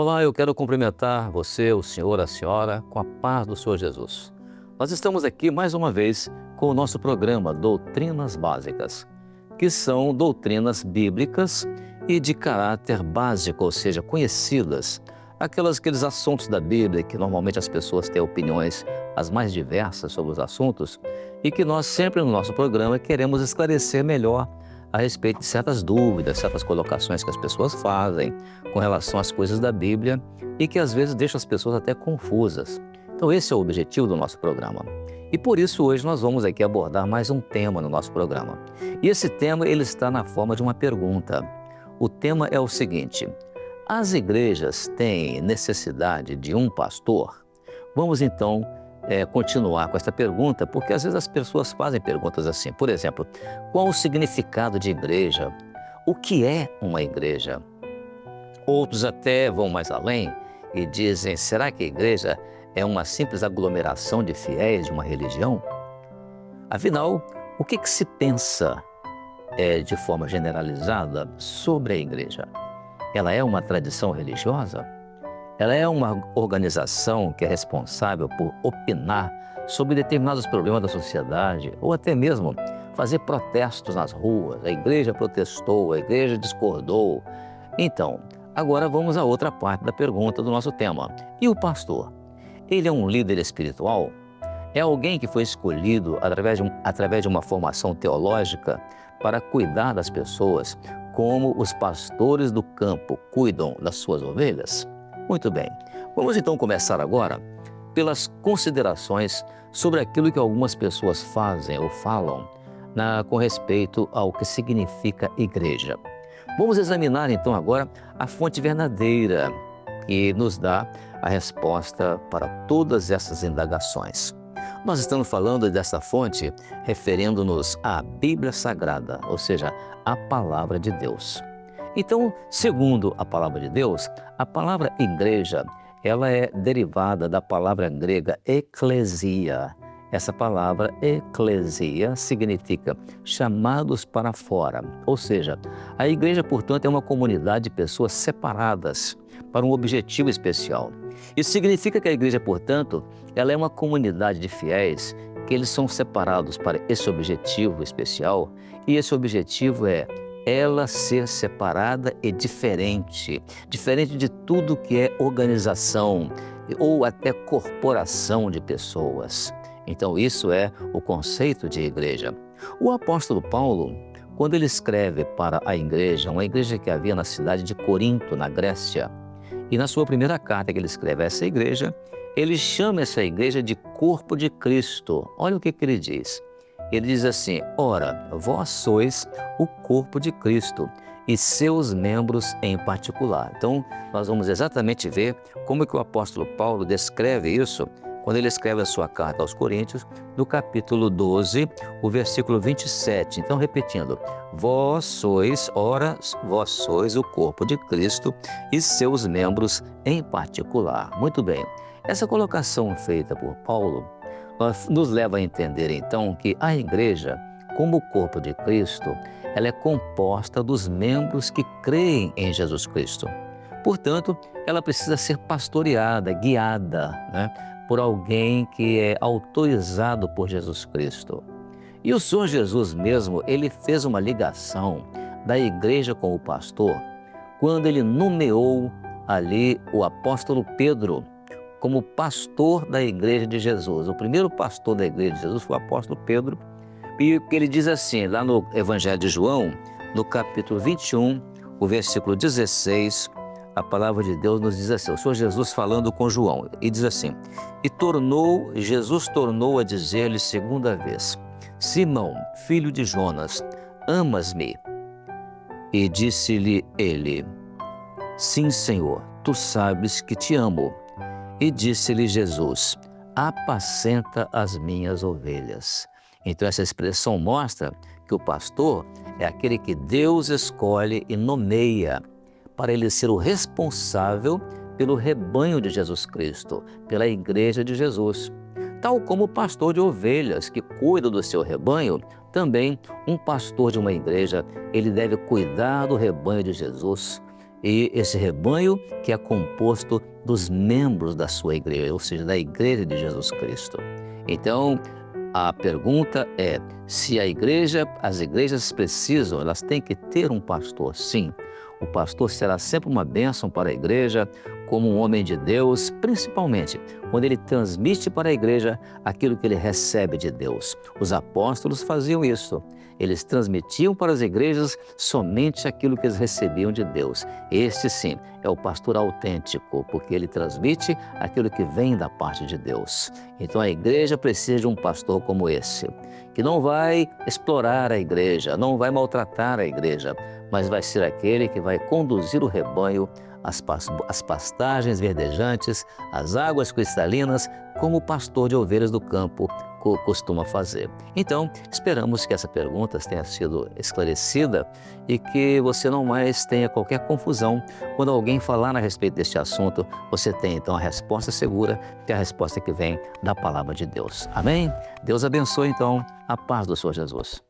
Olá, eu quero cumprimentar você, o senhor, a senhora, com a paz do Senhor Jesus. Nós estamos aqui mais uma vez com o nosso programa Doutrinas Básicas, que são doutrinas bíblicas e de caráter básico, ou seja, conhecidas, aqueles assuntos da Bíblia que normalmente as pessoas têm opiniões as mais diversas sobre os assuntos e que nós sempre no nosso programa queremos esclarecer melhor a respeito de certas dúvidas, certas colocações que as pessoas fazem com relação às coisas da Bíblia e que às vezes deixam as pessoas até confusas. Então esse é o objetivo do nosso programa. E por isso hoje nós vamos aqui abordar mais um tema no nosso programa. E esse tema ele está na forma de uma pergunta. O tema é o seguinte: as igrejas têm necessidade de um pastor? Vamos então continuar com essa pergunta, porque às vezes as pessoas fazem perguntas assim. Por exemplo, qual o significado de igreja? O que é uma igreja? Outros até vão mais além e dizem: será que a igreja é uma simples aglomeração de fiéis de uma religião? Afinal, o que se pensa de forma generalizada sobre a igreja? Ela é uma tradição religiosa? Ela é uma organização que é responsável por opinar sobre determinados problemas da sociedade ou até mesmo fazer protestos nas ruas. A igreja protestou, a igreja discordou. Então, agora vamos à outra parte da pergunta do nosso tema. E o pastor? Ele é um líder espiritual? É alguém que foi escolhido através de uma formação teológica para cuidar das pessoas como os pastores do campo cuidam das suas ovelhas? Muito bem, vamos então começar agora pelas considerações sobre aquilo que algumas pessoas fazem ou falam com respeito ao que significa igreja. Vamos examinar então agora a fonte verdadeira que nos dá a resposta para todas essas indagações. Nós estamos falando dessa fonte referindo-nos à Bíblia Sagrada, ou seja, à Palavra de Deus. Então, segundo a Palavra de Deus, a palavra igreja, ela é derivada da palavra grega eclesia. Essa palavra eclesia significa chamados para fora, ou seja, a igreja, portanto, é uma comunidade de pessoas separadas para um objetivo especial. Isso significa que a igreja, portanto, ela é uma comunidade de fiéis que eles são separados para esse objetivo especial, e esse objetivo é ela ser separada e diferente de tudo que é organização ou até corporação de pessoas. Então isso é o conceito de igreja. O apóstolo Paulo, quando ele escreve para a igreja, uma igreja que havia na cidade de Corinto, na Grécia, e na sua primeira carta que ele escreve a essa igreja, ele chama essa igreja de corpo de Cristo. Olha o que ele diz. Ele diz assim: ora, vós sois o corpo de Cristo e seus membros em particular. Então, nós vamos exatamente ver como que o apóstolo Paulo descreve isso quando ele escreve a sua carta aos Coríntios, no capítulo 12, o versículo 27. Então, repetindo: vós sois o corpo de Cristo e seus membros em particular. Muito bem, essa colocação feita por Paulo nos leva a entender então que a igreja, como o corpo de Cristo, ela é composta dos membros que creem em Jesus Cristo. Portanto, ela precisa ser pastoreada, guiada, por alguém que é autorizado por Jesus Cristo. E o Senhor Jesus mesmo, ele fez uma ligação da igreja com o pastor quando ele nomeou ali o apóstolo Pedro como pastor da igreja de Jesus. O primeiro pastor da igreja de Jesus foi o apóstolo Pedro. E ele diz assim, lá no Evangelho de João, no capítulo 21, o versículo 16, a palavra de Deus nos diz assim, o Senhor Jesus falando com João, e diz assim: Jesus tornou a dizer-lhe segunda vez: Simão, filho de Jonas, amas-me? E disse-lhe ele: Sim, Senhor, tu sabes que te amo. E disse-lhe Jesus: apacenta as minhas ovelhas. Então essa expressão mostra que o pastor é aquele que Deus escolhe e nomeia para ele ser o responsável pelo rebanho de Jesus Cristo, pela igreja de Jesus. Tal como o pastor de ovelhas que cuida do seu rebanho, também um pastor de uma igreja, ele deve cuidar do rebanho de Jesus e esse rebanho que é composto dos membros da sua igreja, ou seja, da igreja de Jesus Cristo. Então, a pergunta é se as igrejas precisam, elas têm que ter um pastor, sim. O pastor será sempre uma bênção para a igreja, como um homem de Deus, principalmente quando ele transmite para a igreja aquilo que ele recebe de Deus. Os apóstolos faziam isso. Eles transmitiam para as igrejas somente aquilo que eles recebiam de Deus. Este, sim, é o pastor autêntico, porque ele transmite aquilo que vem da parte de Deus. Então a igreja precisa de um pastor como esse, que não vai explorar a igreja, não vai maltratar a igreja, mas vai ser aquele que vai conduzir o rebanho às pastagens verdejantes, às águas cristalinas, como o pastor de ovelhas do campo costuma fazer. Então, esperamos que essa pergunta tenha sido esclarecida e que você não mais tenha qualquer confusão quando alguém falar a respeito deste assunto. Você tem então a resposta segura, que é a resposta que vem da palavra de Deus. Amém? Deus abençoe então a paz do Senhor Jesus.